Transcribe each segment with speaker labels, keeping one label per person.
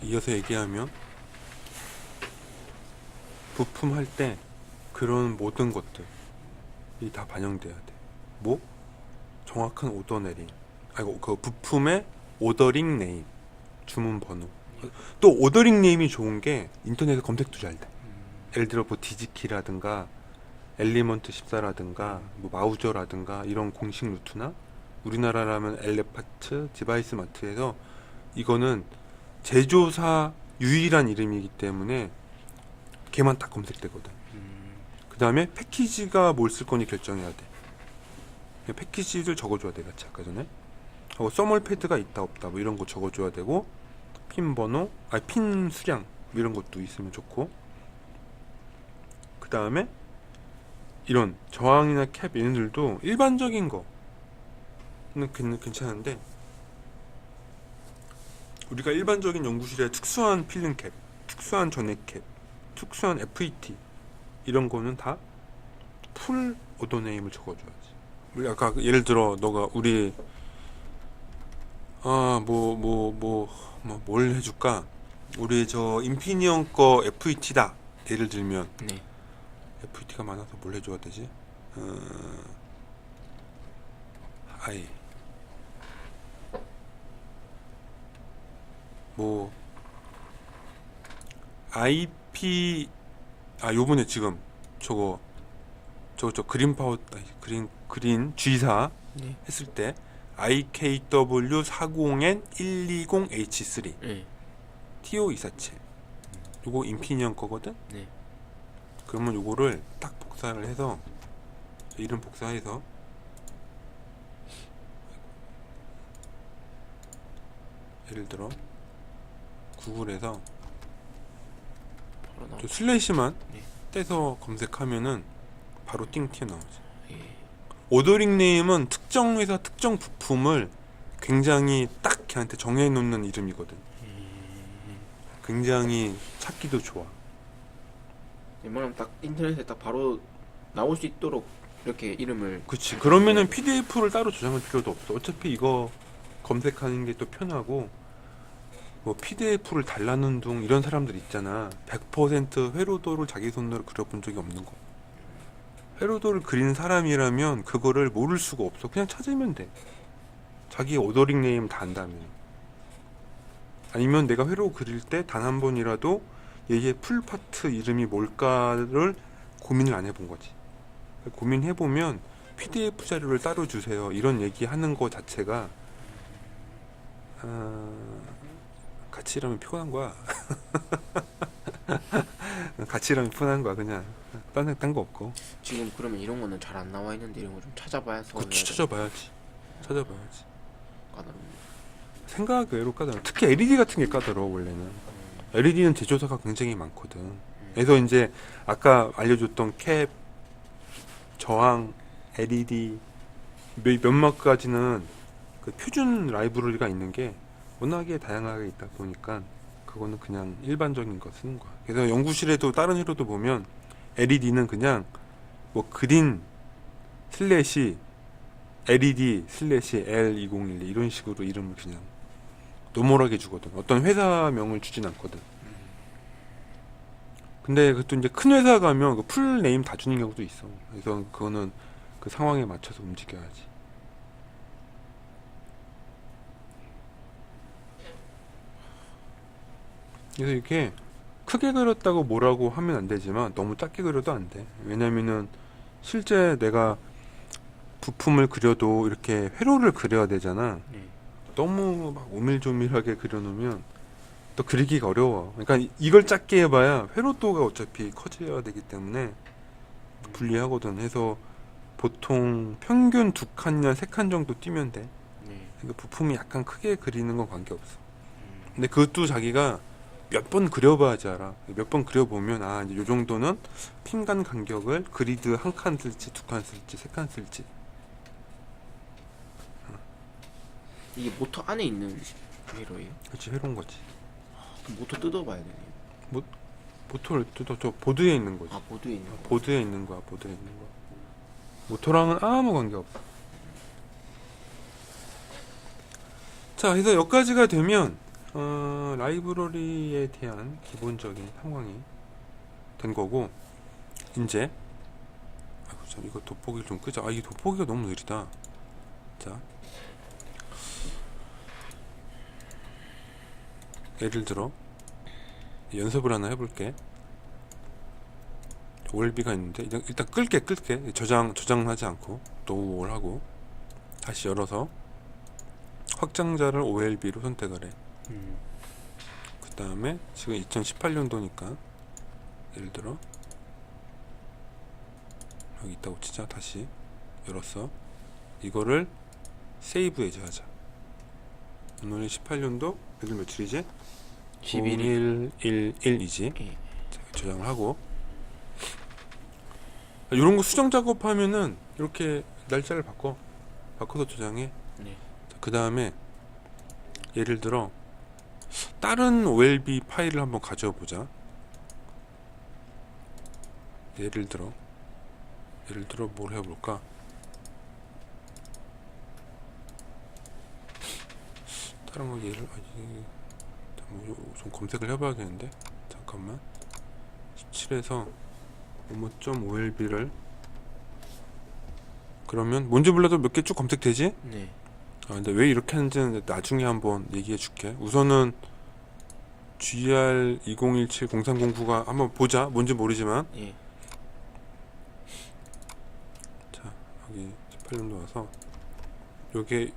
Speaker 1: 이어서 얘기하면 부품할 때 그런 모든 것들이 다 반영돼야 돼. 뭐? 정확한 오더 내림. 아이고, 그 부품의 오더링 네임, 주문 번호. 또 오더링 네임이 좋은 게 인터넷에 검색도 잘 돼. 예를 들어 뭐 디지키라든가 엘리먼트 14라든가 뭐 마우저라든가 이런 공식 루트나 우리나라라면 엘레파츠, 디바이스 마트에서 이거는 제조사 유일한 이름이기 때문에 걔만 딱 검색되거든. 그 다음에 패키지가 뭘 쓸 거니 결정해야 돼. 패키지를 적어줘야 돼, 같이 아까 전에. 하고 써멀 패드가 있다 없다 뭐 이런 거 적어줘야 되고, 핀 번호, 핀 수량 이런 것도 있으면 좋고. 그 다음에 이런 저항이나 캡 얘네들도 일반적인 거는 괜찮은데, 우리가 일반적인 연구실에 특수한 필름 캡, 특수한 전액 캡, 특수한 FET 이런 거는 다 풀 오더 네임을 적어줘야지. 우리 아까 예를 들어 너가 우리 뭘 해줄까? 우리 저 인피니언 거 FET다. 예를 들면
Speaker 2: 네.
Speaker 1: FET가 많아서 뭘 해줘야 되지? 아이 뭐 IP 요번에 지금 저거 저 그린 파워 그린 G4
Speaker 2: 네.
Speaker 1: 했을 때 IKW40N120H3
Speaker 2: 네.
Speaker 1: TO247 요거 인피니언 거거든.
Speaker 2: 네.
Speaker 1: 그러면 요거를 딱 복사를 해서 이름 복사해서 예를 들어 구글에서
Speaker 2: 바로
Speaker 1: 저
Speaker 2: 나오죠.
Speaker 1: 슬래시만
Speaker 2: 네.
Speaker 1: 떼서 검색하면은 바로 띵 튀어나오지.
Speaker 2: 예.
Speaker 1: 오더링 네임은 특정 회사 특정 부품을 굉장히 딱 걔한테 정해놓는 이름이거든. 굉장히 찾기도 좋아.
Speaker 2: 웬만하면 딱 인터넷에 딱 바로 나올 수 있도록 이렇게 이름을.
Speaker 1: 그치. 그러면은 PDF를 따로 저장할 필요도 없어. 어차피 이거 검색하는 게 또 편하고, 뭐 PDF를 달라는 둥 이런 사람들 있잖아. 100% 회로도를 자기 손으로 그려본 적이 없는 거. 회로도를 그린 사람이라면 그거를 모를 수가 없어. 그냥 찾으면 돼. 자기 오더링 네임 다 안다면. 아니면 내가 회로 그릴 때 단 한 번이라도 얘의 풀 파트 이름이 뭘까를 고민을 안 해본 거지. 고민해보면 PDF 자료를 따로 주세요. 이런 얘기하는 거 자체가 같이 일하면 피곤한 거야. 같이 일하면 피곤한 거야. 그냥 딴 거 없고.
Speaker 2: 지금 그러면 이런 거는 잘 안 나와 있는데 이런 거 좀 찾아봐서.
Speaker 1: 그치, 찾아봐야지. 찾아봐야지.
Speaker 2: 까다롭네.
Speaker 1: 생각 외로 까다로워. 특히 LED 같은 게 까다로워. 원래는 LED는 제조사가 굉장히 많거든. 그래서 이제 아까 알려줬던 캡, 저항, LED 몇몇 가지는 그 표준 라이브러리가 있는 게 워낙에 다양하게 있다 보니까 그거는 그냥 일반적인 거 쓰는 거야. 그래서 연구실에도 다른 회로도 보면 LED는 그냥 뭐 그린 슬래시 LED 슬래시 L2012 이런 식으로 이름을 그냥 노멀하게 주거든. 어떤 회사명을 주진 않거든. 근데 그것도 이제 큰 회사 가면 그 풀 네임 다 주는 경우도 있어. 그래서 그거는 그 상황에 맞춰서 움직여야지. 그래서 이렇게 크게 그렸다고 뭐라고 하면 안 되지만 너무 작게 그려도 안 돼. 왜냐면은 실제 내가 부품을 그려도 이렇게 회로를 그려야 되잖아.
Speaker 2: 네.
Speaker 1: 너무 막 오밀조밀하게 그려놓으면 또 그리기가 어려워. 그러니까 이걸 작게 해봐야 회로도가 어차피 커져야 되기 때문에 불리하거든. 해서 보통 평균 2칸이나 3칸 정도 띄면 돼.
Speaker 2: 네.
Speaker 1: 그러니까 부품이 약간 크게 그리는 건 관계없어. 근데 그것도 자기가 몇 번 그려봐야지 알아. 몇 번 그려보면 이제 요 정도는 핀 간 간격을 그리드 한 칸 쓸지 2칸 쓸지 3칸 쓸지.
Speaker 2: 이게 모터 안에 있는 회로예요?
Speaker 1: 그렇지, 회로인 거지.
Speaker 2: 그럼 모터 뜯어봐야 되네요.
Speaker 1: 모터를 저 보드에 있는 거지.
Speaker 2: 아, 보드에 있는 거.
Speaker 1: 보드에 있는 거야. 보드에 있는 거야. 모터랑은 아무 관계없어. 자, 그래서 여기까지가 되면 라이브러리에 대한 기본적인 탐광이 된 거고, 이제 아이고 참 이거 돋보기를 좀 끄자. 이게 돋보기가 너무 느리다. 자, 예를 들어 연습을 하나 해볼게. OLB가 있는데 일단 끌게 저장하지 않고 노우올 하고 다시 열어서 확장자를 OLB로 선택을 해. 그 다음에 지금 2018년도니까 예를 들어 여기 있다고 치자. 다시 열었어. 이거를 세이브 에즈 하자. 오늘이 18년도 오늘 며칠이지?
Speaker 2: 11일
Speaker 1: 0111이지.
Speaker 2: 예.
Speaker 1: 저장을 하고 이런 거 수정 작업하면은 이렇게 날짜를 바꿔서 저장해.
Speaker 2: 네.
Speaker 1: 그 다음에 예를 들어 다른 OLB 파일을 한번 가져와 보자. 예를 들어 뭘 해볼까? 다른 거 좀 검색을 해봐야겠는데. 잠깐만. 17에서 OLB를 그러면 뭔지 몰라도 몇 개 쭉 검색되지?
Speaker 2: 네.
Speaker 1: 근데 왜 이렇게 하는지는 나중에 한번 얘기해 줄게. 우선은 GR2017-0309가 한번 보자. 뭔지 모르지만.
Speaker 2: 예.
Speaker 1: 자, 여기 18년도 와서 요게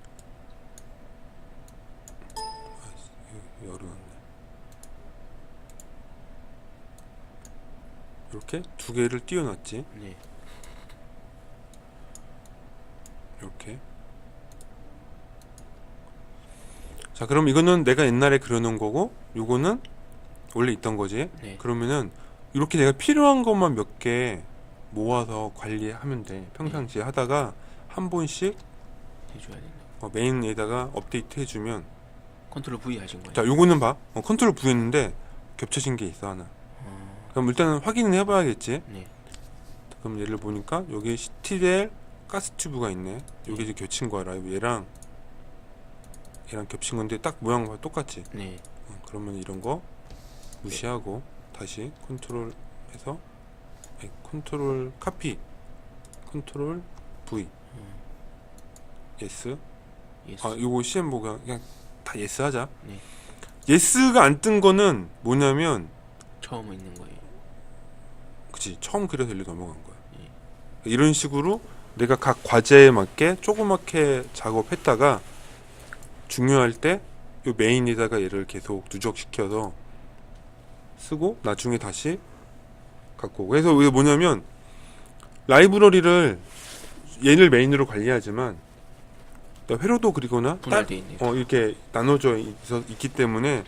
Speaker 1: 열어놨네. 이렇게 두 개를 띄워놨지.
Speaker 2: 네.
Speaker 1: 이렇게. 자, 그럼 이거는 내가 옛날에 그려놓은 거고, 요거는 원래 있던 거지.
Speaker 2: 네.
Speaker 1: 그러면은 이렇게 내가 필요한 것만 몇 개 모아서 관리하면 돼. 평상시에 하다가 한 번씩
Speaker 2: 해줘야 된다.
Speaker 1: 메인에다가 업데이트 해주면.
Speaker 2: 컨트롤 V 하신 거예요?
Speaker 1: 자, 요거는 봐. 컨트롤 V 했는데 겹쳐진 게 있어 하나. 그럼 일단은 확인을 해봐야겠지.
Speaker 2: 네.
Speaker 1: 그럼 얘를 보니까 여기 CTL 가스튜브가 있네. 여기 이제 겹친 거야. 라이브 얘랑 겹친 건데 딱 모양과 똑같지.
Speaker 2: 네.
Speaker 1: 그러면 이런 거 무시하고 다시 컨트롤 해서 컨트롤 카피 컨트롤 V 예스.
Speaker 2: 예스.
Speaker 1: 요거 CM보가 그냥 다 예스 하자.
Speaker 2: 네.
Speaker 1: 예스가 안 뜬 거는 뭐냐면
Speaker 2: 처음 있는 거예요.
Speaker 1: 그치, 처음 그려서 일로 넘어간 거야.
Speaker 2: 예.
Speaker 1: 이런 식으로 내가 각 과제에 맞게 조그맣게 작업했다가 중요할 때 요 메인에다가 얘를 계속 누적시켜서 쓰고 나중에 다시 갖고 오고. 그래서 이게 뭐냐면 라이브러리를 얘를 메인으로 관리하지만 회로도 그리거나
Speaker 2: 분할돼 있네요.
Speaker 1: 이렇게 나눠져 있기 때문에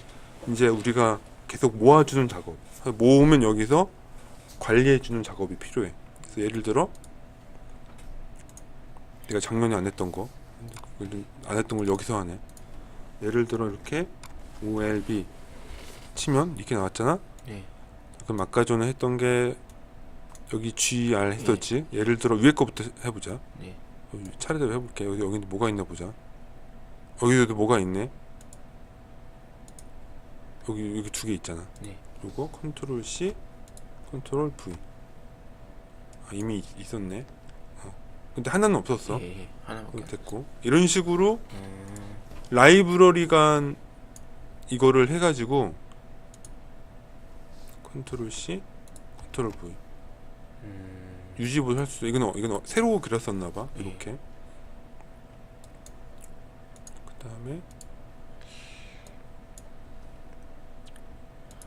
Speaker 1: 이제 우리가 계속 모아주는 작업, 모으면 여기서 관리해주는 작업이 필요해. 그래서 예를 들어 내가 작년에 안 했던 걸 여기서 하네. 예를 들어 이렇게 OLB 치면 이렇게 나왔잖아.
Speaker 2: 네.
Speaker 1: 그럼 아까 전에 했던 게 여기 GR 했었지. 예를 들어 위에 거부터 해보자.
Speaker 2: 네.
Speaker 1: 차례대로 해볼게. 여기 뭐가 있나 보자. 여기도 뭐가 있네. 여기 두 개 있잖아.
Speaker 2: 네.
Speaker 1: 요거 컨트롤 C 컨트롤 V. 이미 있었네. 근데 하나는 없었어.
Speaker 2: 예, 예. 하나밖에 안
Speaker 1: 됐고 이런 식으로
Speaker 2: 음.
Speaker 1: 라이브러리간 이거를 해가지고 컨트롤 C 컨트롤 V 유지보도 할 수. 이건 새로 그렸었나봐.
Speaker 2: 예.
Speaker 1: 이렇게. 그 다음에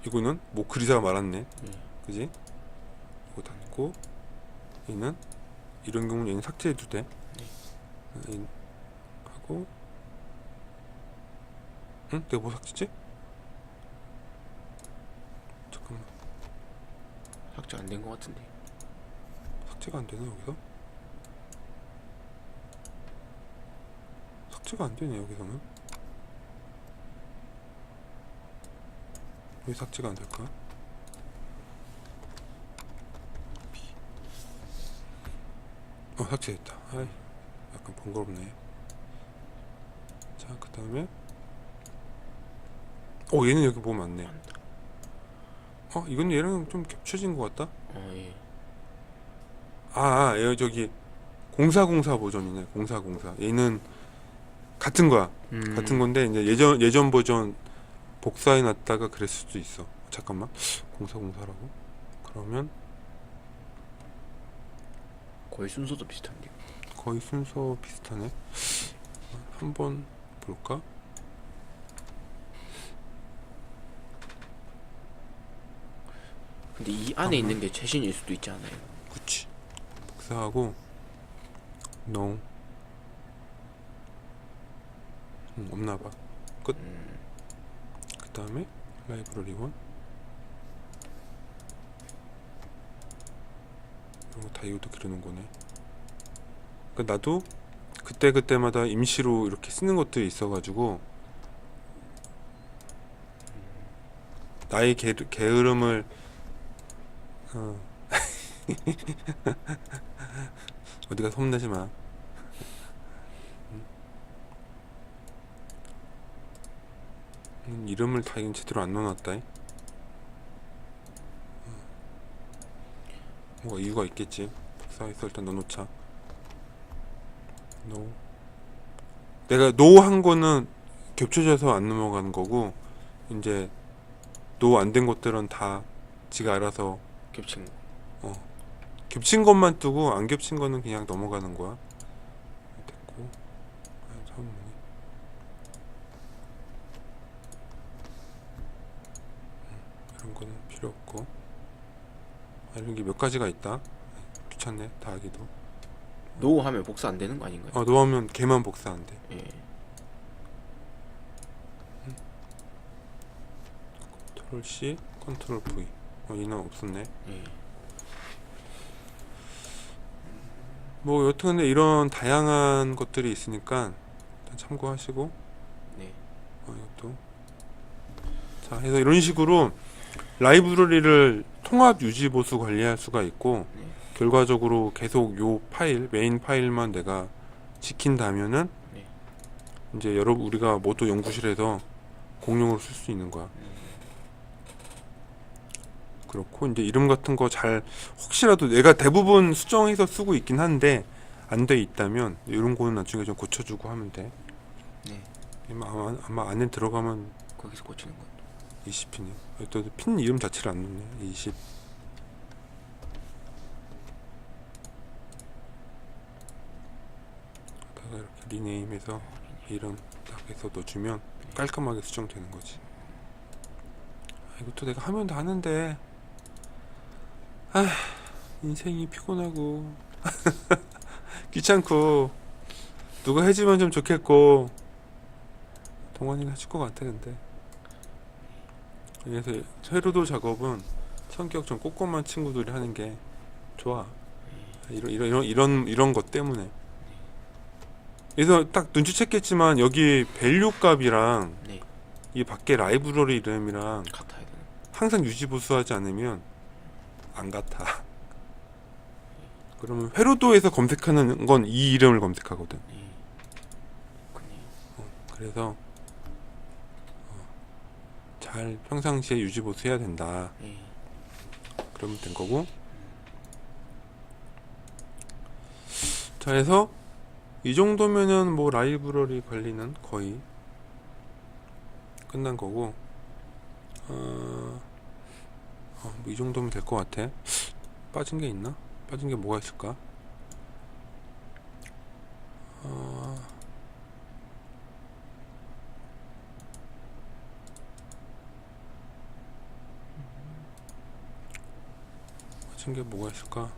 Speaker 1: 이거는 뭐 그리다가 말았네. 그지? 이거 닫고 얘는 이런 경우는 얘는 삭제해도 돼. 하고 응? 내가 뭐 삭제지? 잠깐만.
Speaker 2: 삭제 안 된 것 같은데.
Speaker 1: 삭제가 안 되나 여기서? 삭제가 안 되네 여기서는. 왜 삭제가 안 될까? 삭제됐다. 아이, 약간 번거롭네. 자, 그 다음에 얘는 여기 뭐 많네. 이건 얘랑 좀 겹쳐진 것 같다.
Speaker 2: 예.
Speaker 1: 얘 저기 0404 버전이네. 0404. 얘는 같은 거야. 같은 건데 이제 예전 버전 복사해 놨다가 그랬을 수도 있어. 잠깐만. 0404라고? 그러면
Speaker 2: 거의 순서도 비슷한데.
Speaker 1: 거의 순서 비슷하네. 한번 볼까?
Speaker 2: 근데 이 안에 있는 게 최신일 수도 있지 않아요?
Speaker 1: 그치. 복사하고 no. 없나봐. 끝. 그 다음에 라이브러리 1 이런 거 다 이것도 기르는 거네. 그러니까 나도 그때마다 임시로 이렇게 쓰는 것들이 있어가지고 나의 게으름을 어디가 험내지 마. 이름을 다 이건 제대로 안 넣어놨다. 뭐가 이유가 있겠지. 복사해서 일단 넣어놓자. no. 내가 no 한 거는 겹쳐져서 안 넘어가는 거고, 이제 no 안 된 것들은 다 지가 알아서
Speaker 2: 겹친 거.
Speaker 1: 겹친 것만 뜨고 안 겹친 거는 그냥 넘어가는 거야. 됐고. 처음 보네. 이런 거는 필요 없고. 이런 게 몇 가지가 있다. 귀찮네 다 하기도.
Speaker 2: 노 하면 복사 안 되는 거 아닌가요?
Speaker 1: no 하면 걔만 복사 안 돼.
Speaker 2: 예.
Speaker 1: 컨트롤 C, 컨트롤 V. 얘는 없었네.
Speaker 2: 예.
Speaker 1: 뭐 여튼 근데 이런 다양한 것들이 있으니까 일단 참고하시고.
Speaker 2: 네.
Speaker 1: 이것도 자 해서 이런 식으로 라이브러리를 통합 유지 보수 관리할 수가 있고,
Speaker 2: 네.
Speaker 1: 결과적으로 계속 요 파일 메인 파일만 내가 지킨다면은
Speaker 2: 네.
Speaker 1: 이제 우리가 모두 연구실에서 공용으로 쓸 수 있는 거야. 그렇고 이제 이름 같은 거 잘 혹시라도 내가 대부분 수정해서 쓰고 있긴 한데 안 돼 있다면 이런 거는 나중에 좀 고쳐주고 하면 돼.
Speaker 2: 네.
Speaker 1: 아마 안에 들어가면
Speaker 2: 거기서 고치는 거.
Speaker 1: 20핀이요. 또 핀 이름 자체를 안 넣네. 20. 다가 이렇게 리네임해서 이름 딱 해서 넣어주면 깔끔하게 수정되는 거지. 이것도 내가 하면 다 하는데 인생이 피곤하고 귀찮고 누가 해주면 좀 좋겠고 동원이가 해줄 것 같아. 근데 그래서 회로도 작업은 성격 좀 꼼꼼한 친구들이 하는 게 좋아. 이런 것 때문에. 그래서 딱 눈치챘겠지만 여기 밸류 값이랑
Speaker 2: 네.
Speaker 1: 이 밖에 라이브러리 이름이랑
Speaker 2: 같아야 되는.
Speaker 1: 항상 유지 보수하지 않으면 안 같아. 그러면 회로도에서 검색하는 건 이 이름을 검색하거든.
Speaker 2: 네.
Speaker 1: 그래서 잘 평상시에 유지 보수해야 된다.
Speaker 2: 네.
Speaker 1: 그러면 된 거고. 자 해서 이 정도면은 뭐 라이브러리 관리는 거의 끝난 거고. 뭐 이 정도면 될 것 같아. 빠진 게 있나? 빠진 게 뭐가 있을까? 빠진 게 뭐가 있을까?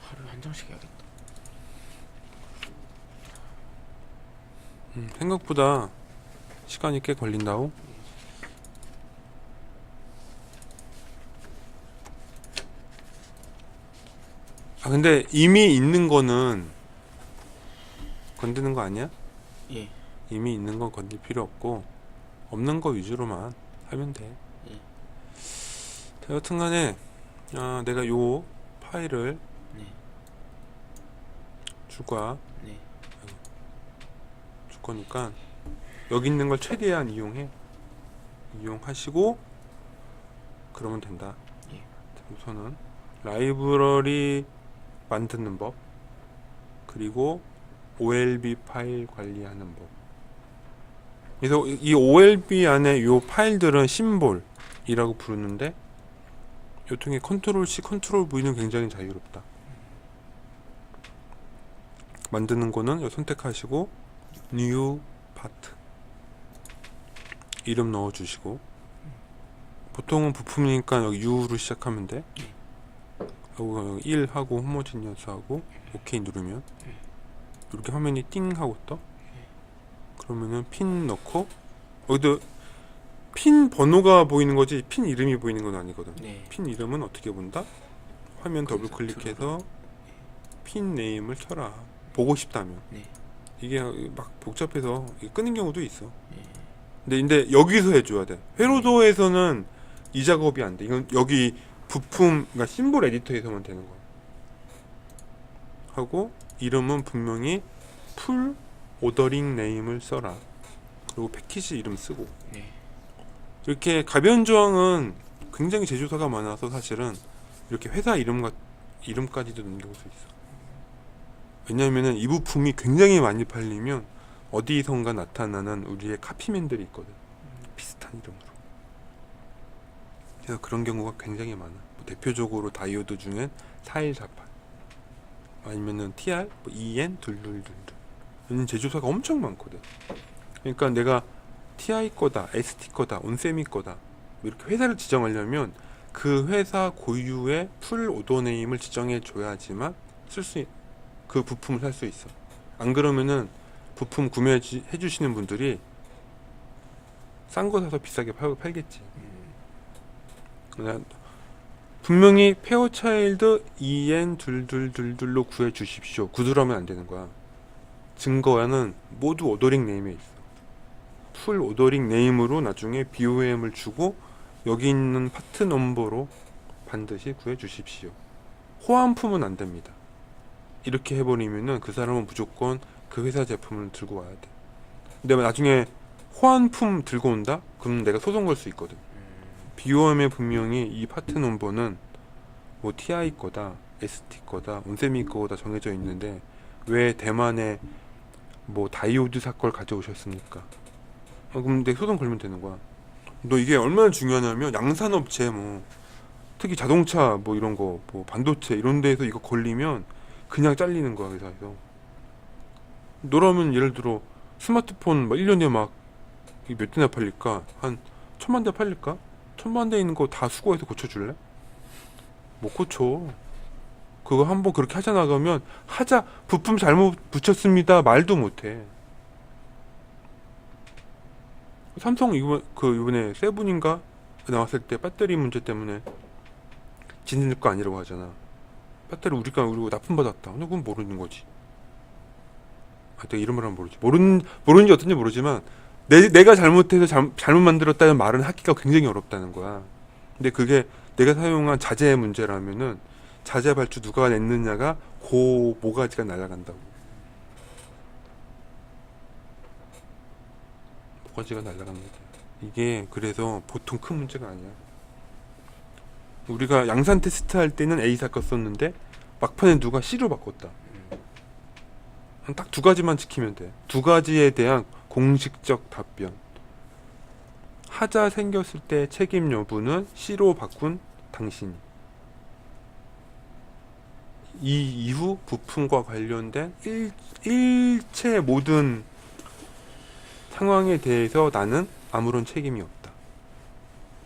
Speaker 2: 하루에 한 장씩 해야겠다.
Speaker 1: 생각보다 시간이 꽤 걸린다고? 근데 이미 있는 거는 건드는 거 아니야?
Speaker 2: 예.
Speaker 1: 이미 있는 건 건들 필요 없고 없는 거 위주로만 하면 돼.
Speaker 2: 예.
Speaker 1: 자, 여튼간에 내가 요 파일을
Speaker 2: 네.
Speaker 1: 줄 거야.
Speaker 2: 네.
Speaker 1: 줄 거니까 여기 있는 걸 최대한 이용하시고 그러면 된다.
Speaker 2: 예.
Speaker 1: 자, 우선은 라이브러리 만드는 법, 그리고 OLB 파일 관리하는 법. 그래서 이 OLB 안에 요 파일들은 심볼이라고 부르는데 요 통에 컨트롤 C, 컨트롤 V는 굉장히 자유롭다. 만드는 거는 요 선택하시고 New Part 이름 넣어주시고, 보통은 부품이니까 여기 U로 시작하면 돼. 하고 1 하고 호모지니어스 하고 OK 누르면 이렇게 화면이 띵 하고 떠. 그러면은 핀 넣고, 여기도 핀 번호가 보이는 거지 핀 이름이 보이는 건 아니거든.
Speaker 2: 네.
Speaker 1: 핀 이름은 어떻게 본다? 화면 더블 클릭해서 핀 네임을 쳐라. 보고 싶다면.
Speaker 2: 네.
Speaker 1: 이게 막 복잡해서 이게 끄는 경우도 있어.
Speaker 2: 네.
Speaker 1: 근데 여기서 해줘야 돼. 회로도에서는 이 작업이 안 돼. 이건 여기 부품, 그러니까 심볼 에디터에서만 되는 거야. 하고 이름은 분명히 풀 오더링 네임을 써라. 그리고 패키지 이름 쓰고.
Speaker 2: 네.
Speaker 1: 이렇게 가변 조항은 굉장히 제조사가 많아서 사실은 이렇게 회사 이름까지도 넣는 경우도 있어. 왜냐면은 이 부품이 굉장히 많이 팔리면 어디선가 나타나는 우리의 카피맨들이 있거든. 비슷한 이름으로. 그래서 그런 경우가 굉장히 많아. 뭐 대표적으로 다이오드 중엔 4148 아니면은 TR, 뭐 EN 둘둘둘둘 이런 제조사가 엄청 많거든. 그러니까 내가 TI 거다, ST 거다, 온세미 거다 뭐 이렇게 회사를 지정하려면 그 회사 고유의 풀 오더 네임을 지정해 줘야지만 그 부품을 살 수 있어. 안 그러면은 부품 구매해 주시는 분들이 싼 거 사서 비싸게 팔겠지. 그냥 분명히 페어차일드 EN 둘둘둘둘로 구해 주십시오. 구두라면 안 되는 거야. 증거는 모두 오더링 네임에 있어. 풀 오더링 네임으로 나중에 BOM을 주고 여기 있는 파트 넘버로 반드시 구해 주십시오. 호환품은 안 됩니다. 이렇게 해버리면은 그 사람은 무조건 그 회사 제품을 들고 와야 돼. 근데 나중에 호환품 들고 온다? 그럼 내가 소송 걸 수 있거든. BOM에 분명히 이 파트 넘버는 뭐 TI 거다, ST 거다, 온세미 거다 정해져 있는데 왜 대만에 뭐 다이오드 사걸 가져오셨습니까? 그럼 내 소송 걸면 되는 거야. 너 이게 얼마나 중요하냐면 양산업체 뭐 특히 자동차 뭐 이런 거 뭐 반도체 이런 데에서 이거 걸리면 그냥 잘리는 거야 회사에서. 너라면 예를 들어 스마트폰 막 1년에 막 몇 대나 팔릴까? 한 1000만 대 팔릴까? 1000만 대 있는 거 다 수거해서 고쳐줄래? 못 고쳐. 그거 한번 그렇게 하자 나가면 부품 잘못 붙였습니다 말도 못해. 삼성 이번에 세븐인가 나왔을 때 배터리 문제 때문에 지네 거 아니라고 하잖아. 배터리 우리가 납품 받았다. 근데 그건 모르는 거지. 내가 이름을 하면 모르지. 모르는지 어떤지 모르지만 내가 잘못해서 잘못 만들었다는 말은 하기가 굉장히 어렵다는 거야. 근데 그게 내가 사용한 자재의 문제라면은 자재 발주 누가 냈느냐가 모가지가 날아간다고. 모가지가 날아갑니다. 이게 그래서 보통 큰 문제가 아니야. 우리가 양산 테스트 할 때는 A 사건 썼는데 막판에 누가 C로 바꿨다. 딱 두 가지만 지키면 돼. 두 가지에 대한 공식적 답변. 하자 생겼을 때 책임 여부는 C로 바꾼 당신이. 이 이후 부품과 관련된 일체 모든 상황에 대해서 나는 아무런 책임이 없다.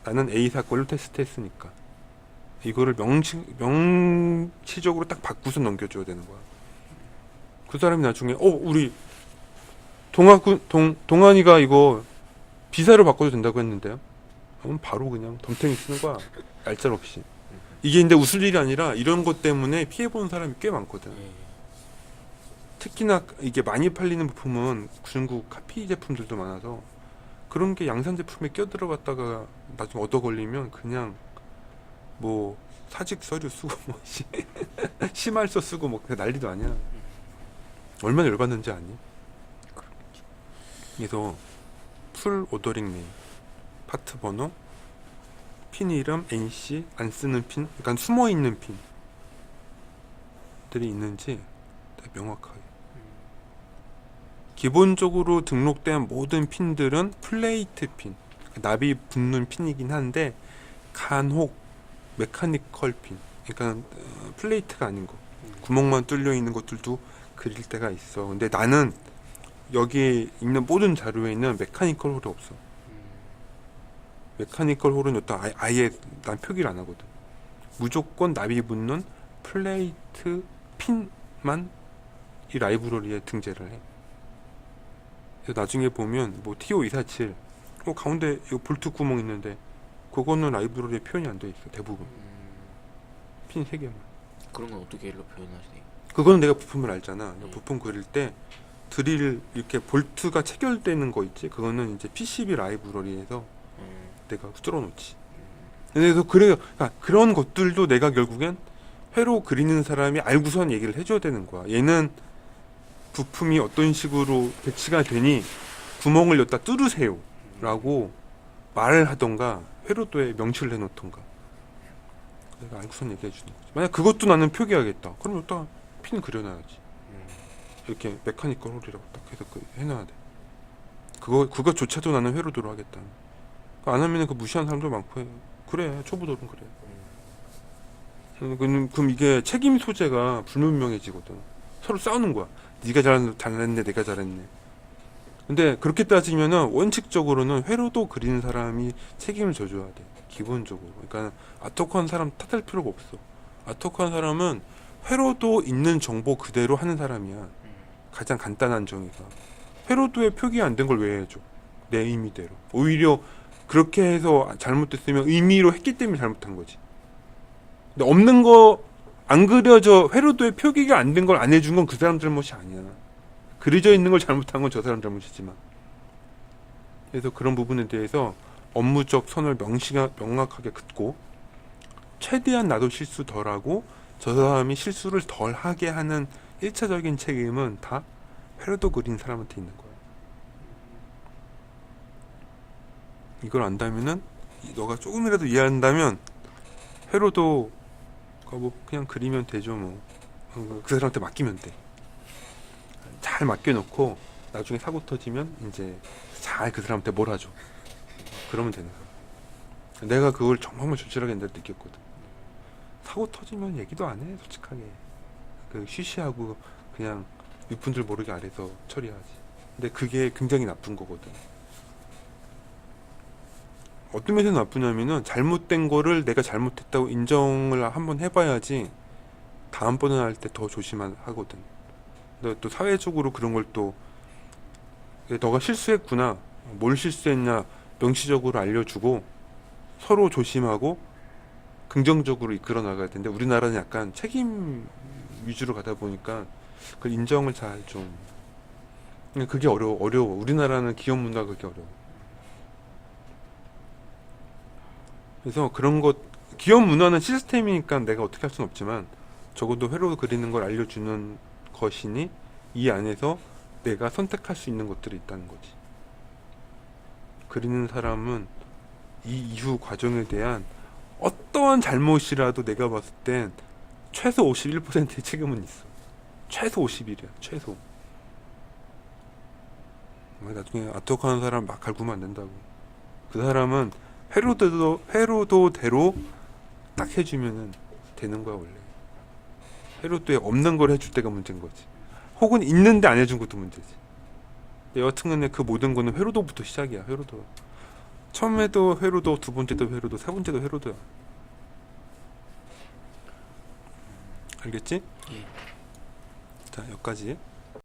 Speaker 1: 나는 A 사건을 테스트했으니까. 이거를 명시적으로 딱 바꾸서 넘겨줘야 되는 거야. 그 사람이 나중에 우리 동환이가 이거 비사로 바꿔도 된다고 했는데요. 그럼 바로 그냥 덤탱이 쓰는 거야. 얄짤없이. 이게 근데 웃을 일이 아니라 이런 것 때문에 피해보는 사람이 꽤 많거든. 특히나 이게 많이 팔리는 부품은 중국 카피 제품들도 많아서 그런 게 양산 제품에 껴들어갔다가 나중에 얻어 걸리면 그냥 뭐 사직 서류 쓰고 뭐 심할서 쓰고 뭐 난리도 아니야. 얼마나 열받는지 아니? 그래서 풀 오더링 네임, 파트 번호, 핀 이름, NC, 안 쓰는 핀, 그러니까 숨어 있는 핀들이 있는지 되게 명확하게. 기본적으로 등록된 모든 핀들은 플레이트 핀, 납이 붙는 핀이긴 한데 간혹 메카니컬 핀, 그러니까 플레이트가 아닌 거, 구멍만 뚫려 있는 것들도 그릴 때가 있어. 근데 나는 여기에 있는 모든 자료에는 메카니컬 홀이 없어. 메카니컬 홀은 여기다 아예 난 표기를 안 하거든. 무조건 납이 붙는 플레이트 핀만 이 라이브러리에 등재를 해. 그래서 나중에 보면 뭐 TO247 가운데 이 볼트 구멍 있는데 그거는 라이브러리에 표현이 안 돼 있어. 대부분 핀 3개만.
Speaker 2: 그런 건 어떻게 일로 표현하시나요?
Speaker 1: 그거는 내가 부품을 알잖아.
Speaker 2: 네.
Speaker 1: 부품 그릴 때 드릴 이렇게 볼트가 체결되는 거 있지. 그거는 이제 PCB 라이브러리에서 내가 뚫어놓지. 그래서 그래요. 그러니까 그런 것들도 내가 결국엔 회로 그리는 사람이 알고선 얘기를 해줘야 되는 거야. 얘는 부품이 어떤 식으로 배치가 되니 구멍을 여기다 뚫으세요 라고 말을 하던가 회로도에 명시를 해놓던가 내가 알고선 얘기해 주는 거지. 만약 그것도 나는 표기하겠다. 그럼 여기다 핀 그려놔야지. 이렇게 메카니컬 홀이라고 딱 해서 해놔야 돼. 그거조차도 나는 회로도로 하겠다. 안 하면은 그 무시하는 사람도 많고 해. 그래, 초보들은 그래. 그럼 이게 책임 소재가 불분명해지거든. 서로 싸우는 거야. 네가 잘했네, 내가 잘했네. 근데 그렇게 따지면은 원칙적으로는 회로도 그리는 사람이 책임을 져줘야 돼. 기본적으로. 그러니까 아토크한 사람 탓할 필요가 없어. 아토크한 사람은 회로도 있는 정보 그대로 하는 사람이야. 가장 간단한 정의가. 회로도에 표기 안 된 걸 왜 해줘? 내 의미대로. 오히려 그렇게 해서 잘못됐으면 의미로 했기 때문에 잘못한 거지. 근데 없는 거 안 그려져 회로도에 표기가 안 된 걸 안 해준 건 그 사람 잘못이 아니야. 그려져 있는 걸 잘못한 건 저 사람 잘못이지만. 그래서 그런 부분에 대해서 업무적 선을 명확하게 긋고 최대한 나도 실수 덜하고 저 사람이 실수를 덜하게 하는 1차적인 책임은 다 회로도 그린 사람한테 있는 거야. 이걸 안다면은 너가 조금이라도 이해한다면 회로도 뭐 그냥 그리면 되죠. 뭐 그 사람한테 맡기면 돼. 잘 맡겨놓고 나중에 사고 터지면 이제 잘 그 사람한테 몰아줘. 그러면 되는 거야. 내가 그걸 정말 조절하게 옛날에 느꼈거든. 사고 터지면 얘기도 안 해, 솔직하게. 그 쉬쉬하고 그냥 육분들 모르게 아래서 처리하지. 근데 그게 굉장히 나쁜 거거든. 어떤 면에서 나쁘냐면은 잘못된 거를 내가 잘못했다고 인정을 한번 해봐야지 다음번에 할 때 더 조심하거든. 근데 또 사회적으로 그런 걸 또 너가 실수했구나, 뭘 실수했냐 명시적으로 알려주고 서로 조심하고 긍정적으로 이끌어 나가야 되는데 우리나라는 약간 책임 위주로 가다 보니까 그걸 인정을 잘 좀, 그게 어려워. 우리나라는 기업 문화가 그게 어려워. 그래서 그런 것, 기업 문화는 시스템이니까 내가 어떻게 할 수는 없지만 적어도 회로 그리는 걸 알려주는 것이니 이 안에서 내가 선택할 수 있는 것들이 있다는 거지. 그리는 사람은 이 이후 과정에 대한 어떠한 잘못이라도 내가 봤을 땐 최소 51%의 책임은 있어. 최소 51이야. 최소. 나중에 아토크하는 사람 막 갈구면 안 된다고. 그 사람은 회로도대로 딱 해주면은 되는 거야 원래. 회로도에 없는 걸 해줄 때가 문제인 거지. 혹은 있는데 안 해준 것도 문제지. 여하튼간에 그 모든 거는 회로도부터 시작이야. 회로도. 처음에도 회로도, 두 번째도 회로도, 세 번째도 회로도야. 알겠지?
Speaker 2: 예.
Speaker 1: 자, 여기까지.